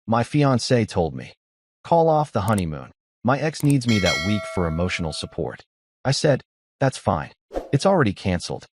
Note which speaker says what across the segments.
Speaker 1: My fiancé told me. Call off the honeymoon. My ex needs me that week for emotional support. I said, that's fine. It's already canceled.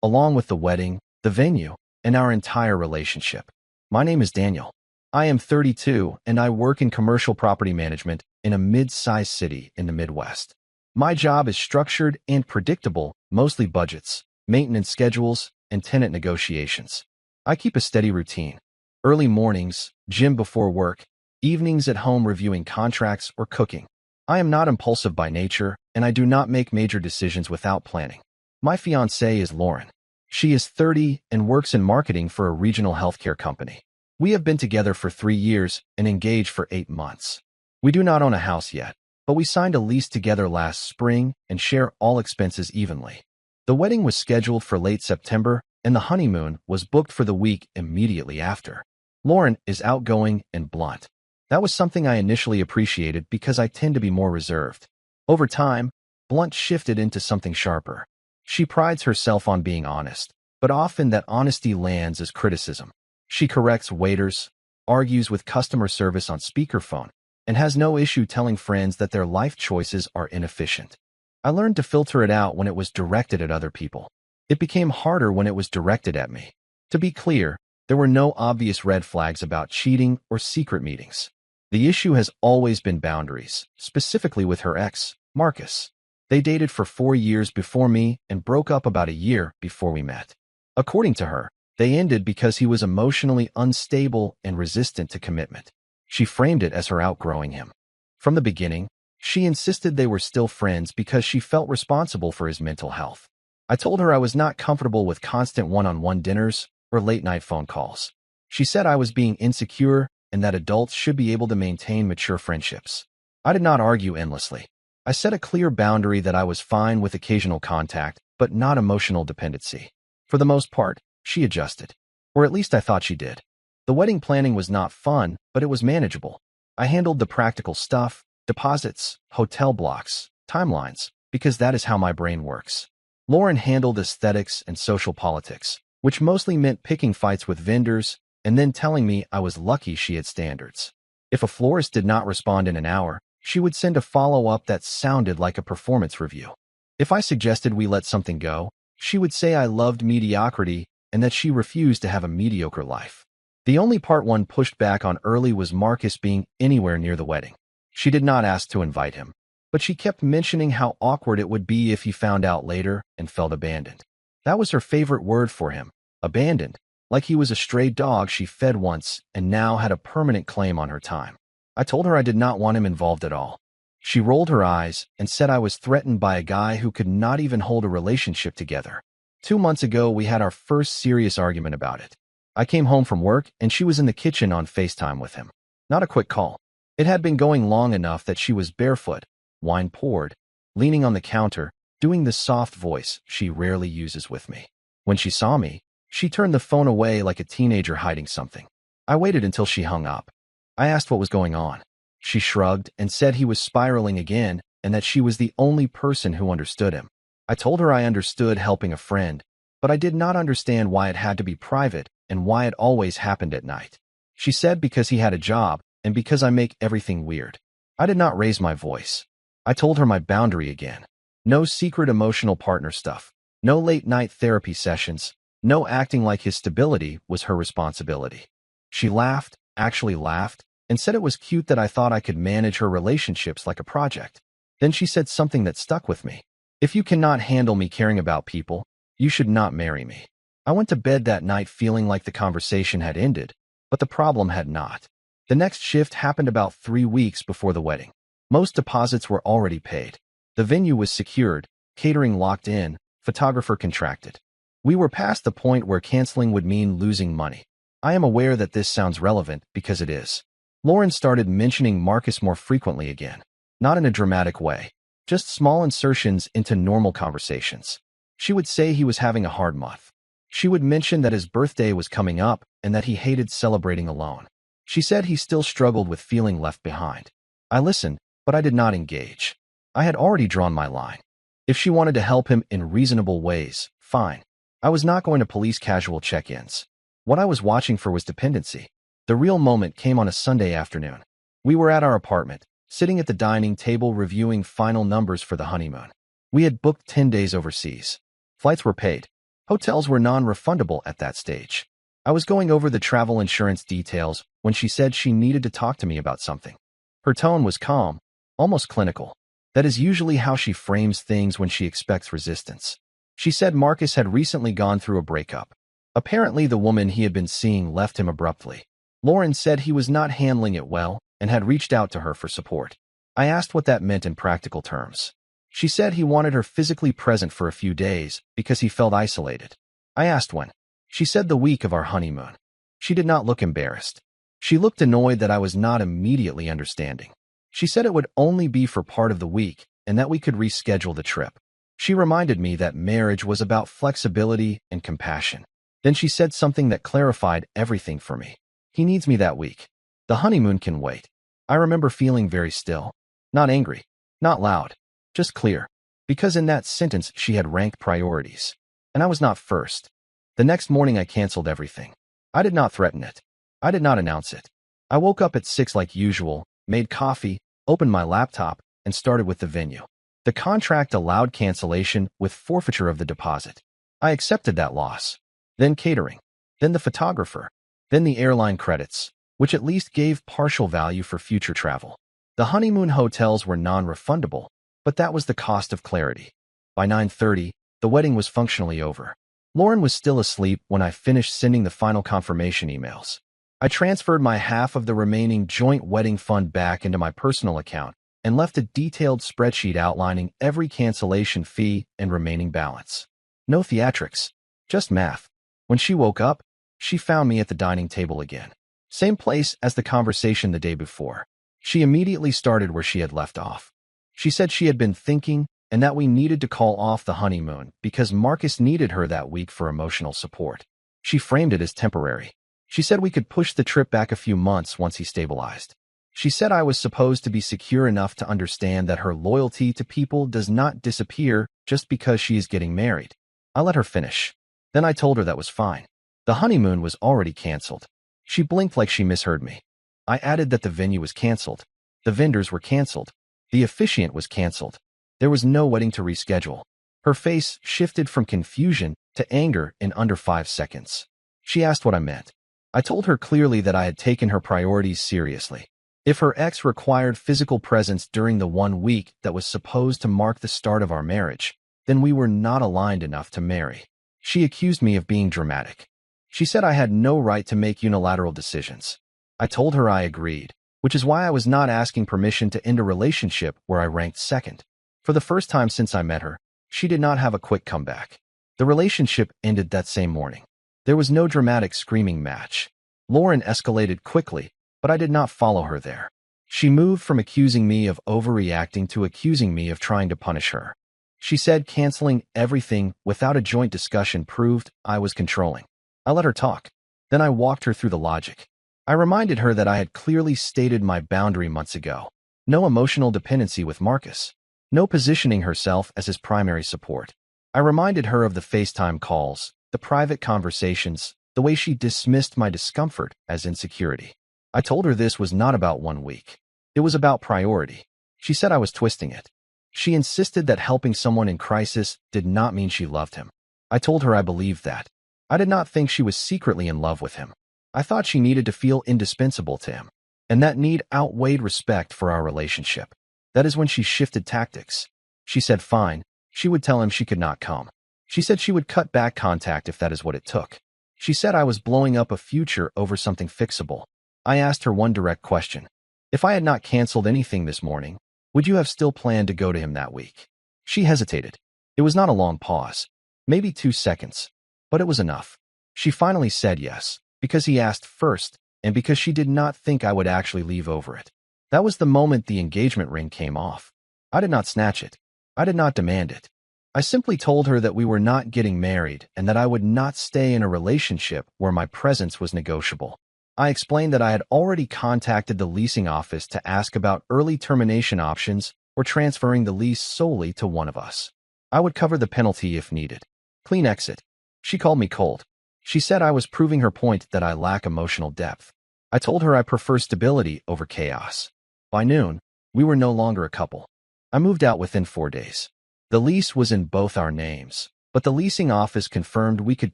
Speaker 1: Along with the wedding, the venue, and our entire relationship. My name is Daniel. I am 32 and I work in commercial property management in a mid-sized city in the Midwest. My job is structured and predictable, mostly budgets, maintenance schedules, and tenant negotiations. I keep a steady routine. Early mornings, gym before work, evenings at home reviewing contracts or cooking. I am not impulsive by nature, and I do not make major decisions without planning. My fiancée is Lauren. She is 30 and works in marketing for a regional healthcare company. We have been together for 3 years and engaged for 8 months. We do not own a house yet, but we signed a lease together last spring and share all expenses evenly. The wedding was scheduled for late September, and the honeymoon was booked for the week immediately after. Lauren is outgoing and blunt. That was something I initially appreciated because I tend to be more reserved. Over time, blunt shifted into something sharper. She prides herself on being honest, but often that honesty lands as criticism. She corrects waiters, argues with customer service on speakerphone, and has no issue telling friends that their life choices are inefficient. I learned to filter it out when it was directed at other people. It became harder when it was directed at me. To be clear, there were no obvious red flags about cheating or secret meetings. The issue has always been boundaries, specifically with her ex, Marcus. They dated for 4 years before me and broke up about a year before we met. According to her, they ended because he was emotionally unstable and resistant to commitment. She framed it as her outgrowing him. From the beginning, she insisted they were still friends because she felt responsible for his mental health. I told her I was not comfortable with constant one-on-one dinners or late-night phone calls. She said I was being insecure and that adults should be able to maintain mature friendships. I did not argue endlessly. I set a clear boundary that I was fine with occasional contact, but not emotional dependency. For the most part, she adjusted. Or at least I thought she did. The wedding planning was not fun, but it was manageable. I handled the practical stuff, deposits, hotel blocks, timelines, because that is how my brain works. Lauren handled aesthetics and social politics, which mostly meant picking fights with vendors and then telling me I was lucky she had standards. If a florist did not respond in an hour, she would send a follow-up that sounded like a performance review. If I suggested we let something go, she would say I loved mediocrity and that she refused to have a mediocre life. The only part one pushed back on early was Marcus being anywhere near the wedding. She did not ask to invite him, but she kept mentioning how awkward it would be if he found out later and felt abandoned. That was her favorite word for him, abandoned, like he was a stray dog she fed once and now had a permanent claim on her time. I told her I did not want him involved at all. She rolled her eyes and said I was threatened by a guy who could not even hold a relationship together. 2 months ago, we had our first serious argument about it. I came home from work and she was in the kitchen on FaceTime with him. Not a quick call. It had been going long enough that she was barefoot, wine poured, leaning on the counter, doing the soft voice she rarely uses with me. When she saw me, she turned the phone away like a teenager hiding something. I waited until she hung up. I asked what was going on. She shrugged and said he was spiraling again and that she was the only person who understood him. I told her I understood helping a friend, but I did not understand why it had to be private and why it always happened at night. She said because he had a job and because I make everything weird. I did not raise my voice. I told her my boundary again. No secret emotional partner stuff. No late-night therapy sessions. No acting like his stability was her responsibility. She laughed, actually laughed, and said it was cute that I thought I could manage her relationships like a project. Then she said something that stuck with me. If you cannot handle me caring about people, you should not marry me. I went to bed that night feeling like the conversation had ended, but the problem had not. The next shift happened about 3 weeks before the wedding. Most deposits were already paid. The venue was secured, catering locked in, photographer contracted. We were past the point where canceling would mean losing money. I am aware that this sounds relevant because it is. Lauren started mentioning Marcus more frequently again. Not in a dramatic way, just small insertions into normal conversations. She would say he was having a hard month. She would mention that his birthday was coming up and that he hated celebrating alone. She said he still struggled with feeling left behind. I listened, but I did not engage. I had already drawn my line. If she wanted to help him in reasonable ways, fine. I was not going to police casual check-ins. What I was watching for was dependency. The real moment came on a Sunday afternoon. We were at our apartment, sitting at the dining table reviewing final numbers for the honeymoon. We had booked 10 days overseas. Flights were paid. Hotels were non-refundable at that stage. I was going over the travel insurance details when she said she needed to talk to me about something. Her tone was calm, almost clinical. That is usually how she frames things when she expects resistance. She said Marcus had recently gone through a breakup. Apparently, the woman he had been seeing left him abruptly. Lauren said he was not handling it well and had reached out to her for support. I asked what that meant in practical terms. She said he wanted her physically present for a few days because he felt isolated. I asked when. She said the week of our honeymoon. She did not look embarrassed. She looked annoyed that I was not immediately understanding. She said it would only be for part of the week and that we could reschedule the trip. She reminded me that marriage was about flexibility and compassion. Then she said something that clarified everything for me. He needs me that week. The honeymoon can wait. I remember feeling very still. Not angry. Not loud. Just clear. Because in that sentence she had ranked priorities. And I was not first. The next morning I canceled everything. I did not threaten it. I did not announce it. I woke up at 6 like usual, made coffee, opened my laptop, and started with the venue. The contract allowed cancellation with forfeiture of the deposit. I accepted that loss. Then catering. Then the photographer. Then the airline credits, which at least gave partial value for future travel. The honeymoon hotels were non-refundable, but that was the cost of clarity. By 9:30, the wedding was functionally over. Lauren was still asleep when I finished sending the final confirmation emails. I transferred my half of the remaining joint wedding fund back into my personal account and left a detailed spreadsheet outlining every cancellation fee and remaining balance. No theatrics, just math. When she woke up, she found me at the dining table again. Same place as the conversation the day before. She immediately started where she had left off. She said she had been thinking and that we needed to call off the honeymoon because Marcus needed her that week for emotional support. She framed it as temporary. She said we could push the trip back a few months once he stabilized. She said I was supposed to be secure enough to understand that her loyalty to people does not disappear just because she is getting married. I let her finish. Then I told her that was fine. The honeymoon was already canceled. She blinked like she misheard me. I added that the venue was canceled. The vendors were canceled. The officiant was canceled. There was no wedding to reschedule. Her face shifted from confusion to anger in under 5 seconds. She asked what I meant. I told her clearly that I had taken her priorities seriously. If her ex required physical presence during the 1 week that was supposed to mark the start of our marriage, then we were not aligned enough to marry. She accused me of being dramatic. She said I had no right to make unilateral decisions. I told her I agreed, which is why I was not asking permission to end a relationship where I ranked second. For the first time since I met her, she did not have a quick comeback. The relationship ended that same morning. There was no dramatic screaming match. Lauren escalated quickly, but I did not follow her there. She moved from accusing me of overreacting to accusing me of trying to punish her. She said canceling everything without a joint discussion proved I was controlling. I let her talk. Then I walked her through the logic. I reminded her that I had clearly stated my boundary months ago. No emotional dependency with Marcus. No positioning herself as his primary support. I reminded her of the FaceTime calls, the private conversations, the way she dismissed my discomfort as insecurity. I told her this was not about 1 week. It was about priority. She said I was twisting it. She insisted that helping someone in crisis did not mean she loved him. I told her I believed that. I did not think she was secretly in love with him. I thought she needed to feel indispensable to him, and that need outweighed respect for our relationship. That is when she shifted tactics. She said fine, she would tell him she could not come. She said she would cut back contact if that is what it took. She said I was blowing up a future over something fixable. I asked her one direct question. If I had not canceled anything this morning, would you have still planned to go to him that week? She hesitated. It was not a long pause. Maybe 2 seconds. But it was enough. She finally said yes, because he asked first, and because she did not think I would actually leave over it. That was the moment the engagement ring came off. I did not snatch it. I did not demand it. I simply told her that we were not getting married and that I would not stay in a relationship where my presence was negotiable. I explained that I had already contacted the leasing office to ask about early termination options or transferring the lease solely to one of us. I would cover the penalty if needed. Clean exit. She called me cold. She said I was proving her point that I lack emotional depth. I told her I prefer stability over chaos. By noon, we were no longer a couple. I moved out within 4 days. The lease was in both our names, but the leasing office confirmed we could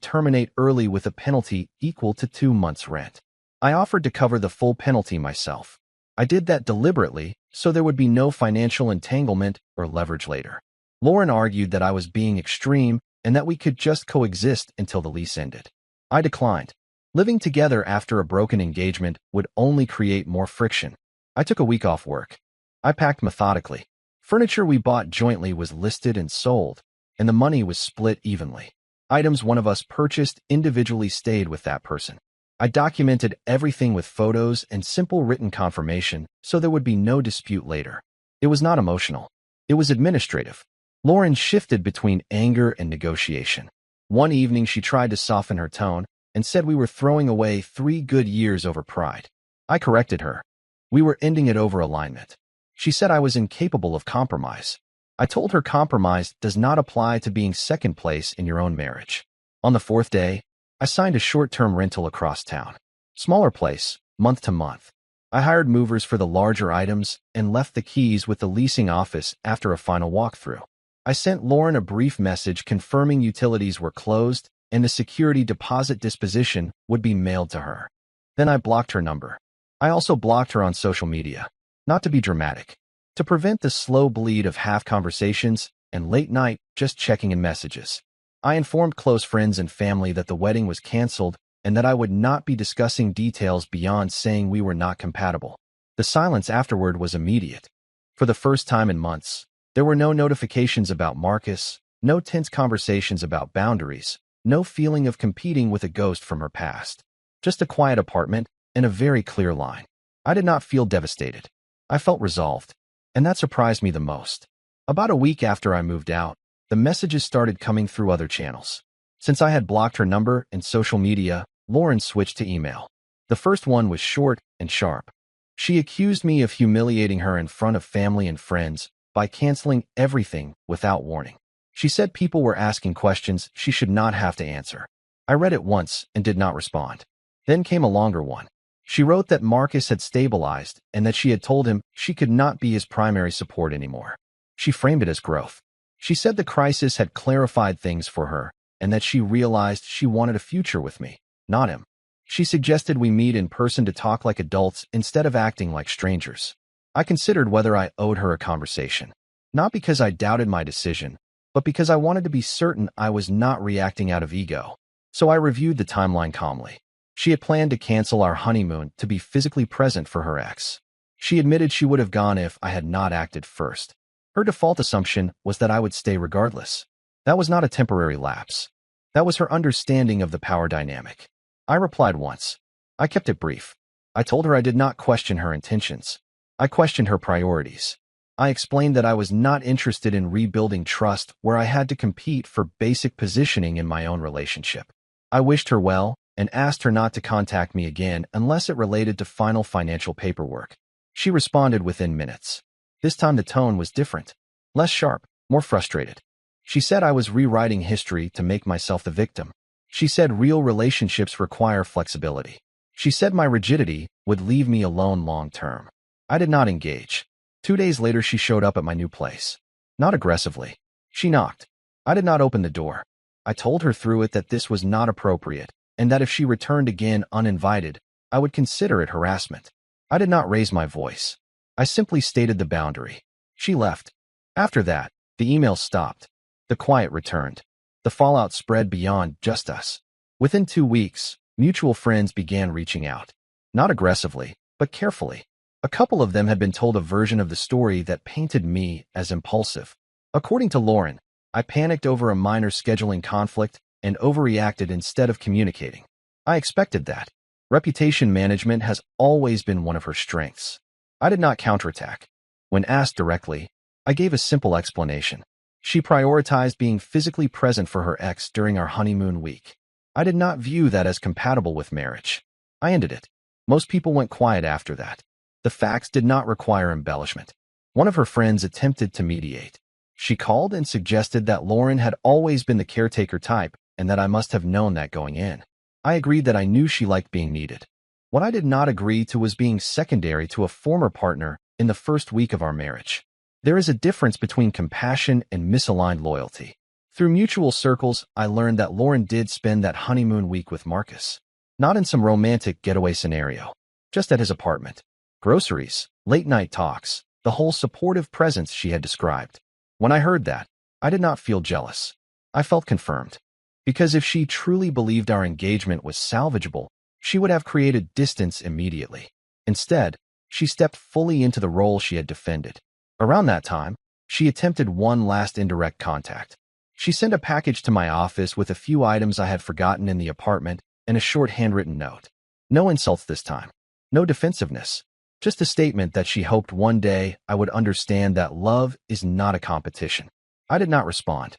Speaker 1: terminate early with a penalty equal to 2 months' rent. I offered to cover the full penalty myself. I did that deliberately so there would be no financial entanglement or leverage later. Lauren argued that I was being extreme and that we could just coexist until the lease ended. I declined. Living together after a broken engagement would only create more friction. I took a week off work. I packed methodically. Furniture we bought jointly was listed and sold, and the money was split evenly. Items one of us purchased individually stayed with that person. I documented everything with photos and simple written confirmation so there would be no dispute later. It was not emotional. It was administrative. Lauren shifted between anger and negotiation. One evening she tried to soften her tone and said we were throwing away 3 good years over pride. I corrected her. We were ending it over alignment. She said I was incapable of compromise. I told her compromise does not apply to being second place in your own marriage. On the 4th day, I signed a short-term rental across town. Smaller place, month to month. I hired movers for the larger items and left the keys with the leasing office after a final walkthrough. I sent Lauren a brief message confirming utilities were closed and the security deposit disposition would be mailed to her. Then I blocked her number. I also blocked her on social media. Not to be dramatic. To prevent the slow bleed of half conversations and late night just checking in messages. I informed close friends and family that the wedding was canceled and that I would not be discussing details beyond saying we were not compatible. The silence afterward was immediate. For the first time in months, there were no notifications about Marcus, no tense conversations about boundaries, no feeling of competing with a ghost from her past. Just a quiet apartment and a very clear line. I did not feel devastated. I felt resolved, and that surprised me the most. About a week after I moved out, the messages started coming through other channels. Since I had blocked her number and social media, Lauren switched to email. The first one was short and sharp. She accused me of humiliating her in front of family and friends by canceling everything without warning. She said people were asking questions she should not have to answer. I read it once and did not respond. Then came a longer one. She wrote that Marcus had stabilized and that she had told him she could not be his primary support anymore. She framed it as growth. She said the crisis had clarified things for her and that she realized she wanted a future with me, not him. She suggested we meet in person to talk like adults instead of acting like strangers. I considered whether I owed her a conversation, not because I doubted my decision, but because I wanted to be certain I was not reacting out of ego. So I reviewed the timeline calmly. She had planned to cancel our honeymoon to be physically present for her ex. She admitted she would have gone if I had not acted first. Her default assumption was that I would stay regardless. That was not a temporary lapse. That was her understanding of the power dynamic. I replied once. I kept it brief. I told her I did not question her intentions. I questioned her priorities. I explained that I was not interested in rebuilding trust where I had to compete for basic positioning in my own relationship. I wished her well and asked her not to contact me again unless it related to final financial paperwork. She responded within minutes. This time the tone was different, less sharp, more frustrated. She said I was rewriting history to make myself the victim. She said real relationships require flexibility. She said my rigidity would leave me alone long term. I did not engage. 2 days later she showed up at my new place. Not aggressively. She knocked. I did not open the door. I told her through it that this was not appropriate, and that if she returned again uninvited, I would consider it harassment. I did not raise my voice. I simply stated the boundary. She left. After that, the emails stopped. The quiet returned. The fallout spread beyond just us. Within 2 weeks, mutual friends began reaching out. Not aggressively, but carefully. A couple of them had been told a version of the story that painted me as impulsive. According to Lauren, I panicked over a minor scheduling conflict and overreacted instead of communicating. I expected that. Reputation management has always been one of her strengths. I did not counterattack. When asked directly, I gave a simple explanation. She prioritized being physically present for her ex during our honeymoon week. I did not view that as compatible with marriage. I ended it. Most people went quiet after that. The facts did not require embellishment. One of her friends attempted to mediate. She called and suggested that Lauren had always been the caretaker type and that I must have known that going in. I agreed that I knew she liked being needed. What I did not agree to was being secondary to a former partner in the first week of our marriage. There is a difference between compassion and misaligned loyalty. Through mutual circles, I learned that Lauren did spend that honeymoon week with Marcus. Not in some romantic getaway scenario, just at his apartment. Groceries, late-night talks, the whole supportive presence she had described. When I heard that, I did not feel jealous. I felt confirmed. Because if she truly believed our engagement was salvageable, she would have created distance immediately. Instead, she stepped fully into the role she had defended. Around that time, she attempted one last indirect contact. She sent a package to my office with a few items I had forgotten in the apartment and a short handwritten note. No insults this time. No defensiveness. Just a statement that she hoped one day I would understand that love is not a competition. I did not respond.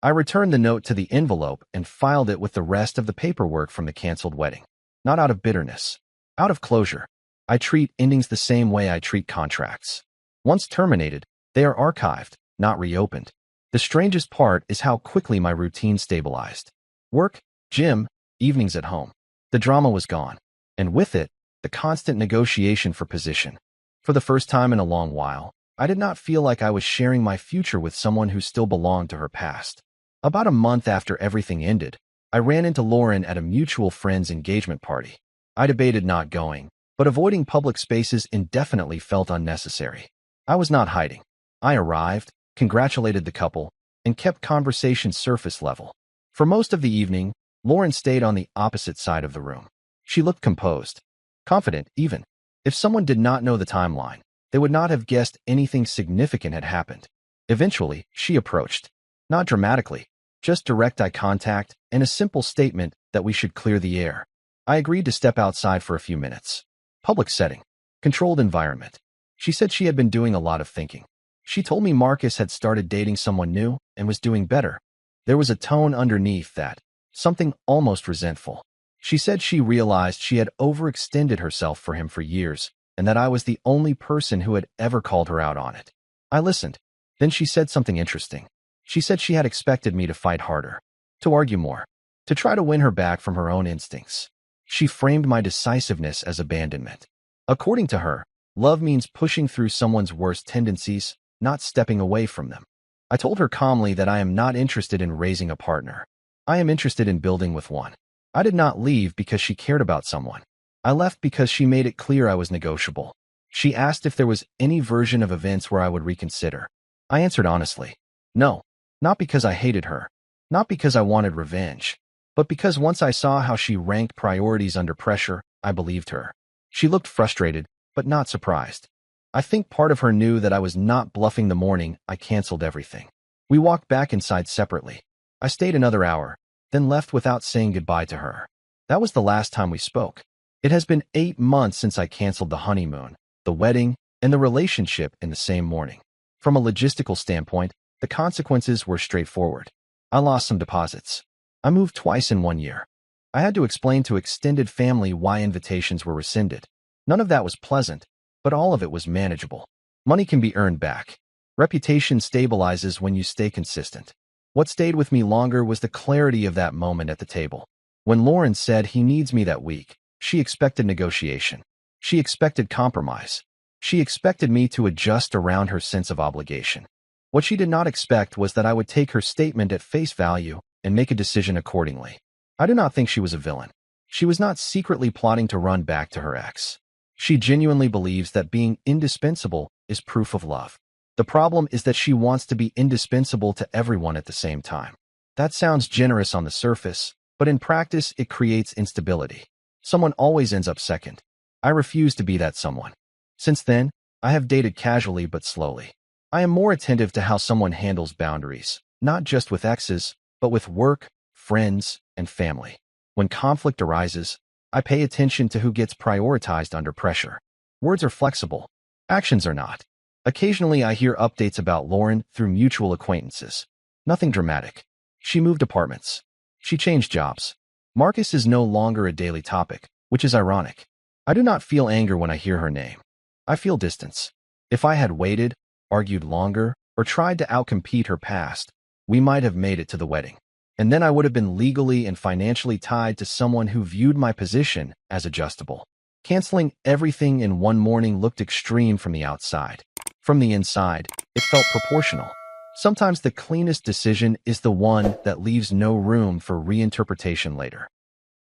Speaker 1: I returned the note to the envelope and filed it with the rest of the paperwork from the canceled wedding. Not out of bitterness. Out of closure. I treat endings the same way I treat contracts. Once terminated, they are archived, not reopened. The strangest part is how quickly my routine stabilized. Work, gym, evenings at home. The drama was gone. And with it, the constant negotiation for position. For the first time in a long while, I did not feel like I was sharing my future with someone who still belonged to her past. About a month after everything ended, I ran into Lauren at a mutual friend's engagement party. I debated not going, but avoiding public spaces indefinitely felt unnecessary. I was not hiding. I arrived, congratulated the couple, and kept conversation surface level. For most of the evening, Lauren stayed on the opposite side of the room. She looked composed, confident even. If someone did not know the timeline, they would not have guessed anything significant had happened. Eventually, she approached. Not dramatically, just direct eye contact and a simple statement that we should clear the air. I agreed to step outside for a few minutes. Public setting. Controlled environment. She said she had been doing a lot of thinking. She told me Marcus had started dating someone new and was doing better. There was a tone underneath that, something almost resentful. She said she realized she had overextended herself for him for years and that I was the only person who had ever called her out on it. I listened. Then she said something interesting. She said she had expected me to fight harder, to argue more, to try to win her back from her own instincts. She framed my decisiveness as abandonment. According to her, love means pushing through someone's worst tendencies, not stepping away from them. I told her calmly that I am not interested in raising a partner. I am interested in building with one. I did not leave because she cared about someone. I left because she made it clear I was negotiable. She asked if there was any version of events where I would reconsider. I answered honestly, no, not because I hated her, not because I wanted revenge, but because once I saw how she ranked priorities under pressure, I believed her. She looked frustrated, but not surprised. I think part of her knew that I was not bluffing the morning I canceled everything. We walked back inside separately. I stayed another hour, then left without saying goodbye to her. That was the last time we spoke. It has been 8 months since I canceled the honeymoon, the wedding, and the relationship in the same morning. From a logistical standpoint, the consequences were straightforward. I lost some deposits. I moved twice in 1 year. I had to explain to extended family why invitations were rescinded. None of that was pleasant, but all of it was manageable. Money can be earned back. Reputation stabilizes when you stay consistent. What stayed with me longer was the clarity of that moment at the table. When Lauren said he needs me that week, she expected negotiation. She expected compromise. She expected me to adjust around her sense of obligation. What she did not expect was that I would take her statement at face value and make a decision accordingly. I do not think she was a villain. She was not secretly plotting to run back to her ex. She genuinely believes that being indispensable is proof of love. The problem is that she wants to be indispensable to everyone at the same time. That sounds generous on the surface, but in practice it creates instability. Someone always ends up second. I refuse to be that someone. Since then, I have dated casually but slowly. I am more attentive to how someone handles boundaries, not just with exes, but with work, friends, and family. When conflict arises, I pay attention to who gets prioritized under pressure. Words are flexible. Actions are not. Occasionally I hear updates about Lauren through mutual acquaintances. Nothing dramatic. She moved apartments. She changed jobs. Marcus is no longer a daily topic, which is ironic. I do not feel anger when I hear her name. I feel distance. If I had waited, argued longer, or tried to outcompete her past, we might have made it to the wedding. And then I would have been legally and financially tied to someone who viewed my position as adjustable. Canceling everything in one morning looked extreme from the outside. From the inside, it felt proportional. Sometimes the cleanest decision is the one that leaves no room for reinterpretation later.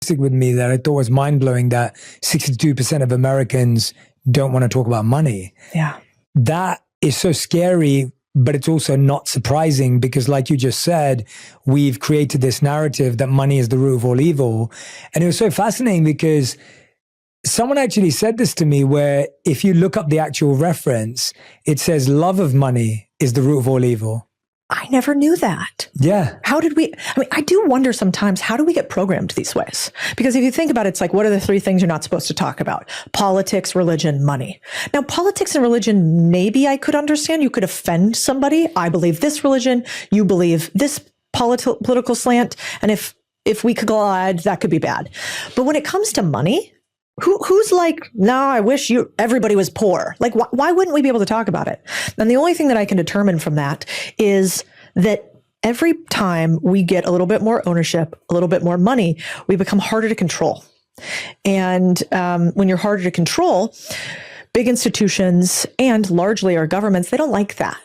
Speaker 2: With me that I thought was mind-blowing that 62% of Americans don't want to talk about money.
Speaker 3: Yeah.
Speaker 2: That is so scary, but it's also not surprising because like you just said, we've created this narrative that money is the root of all evil. And it was so fascinating because someone actually said this to me where if you look up the actual reference, it says love of money is the root of all evil.
Speaker 3: I never knew that.
Speaker 2: Yeah.
Speaker 3: How did we, I do wonder sometimes, how do we get programmed these ways? Because if you think about it, it's like, what are the three things you're not supposed to talk about? Politics, religion, money. Now, politics and religion, maybe I could understand. You could offend somebody. I believe this religion, you believe this political slant. And if we could collide, that could be bad. But when it comes to money, who's like, no, I wish everybody was poor. Like, why wouldn't we be able to talk about it? And the only thing that I can determine from that is that every time we get a little bit more ownership, a little bit more money, we become harder to control. And when you're harder to control, big institutions and largely our governments, they don't like that.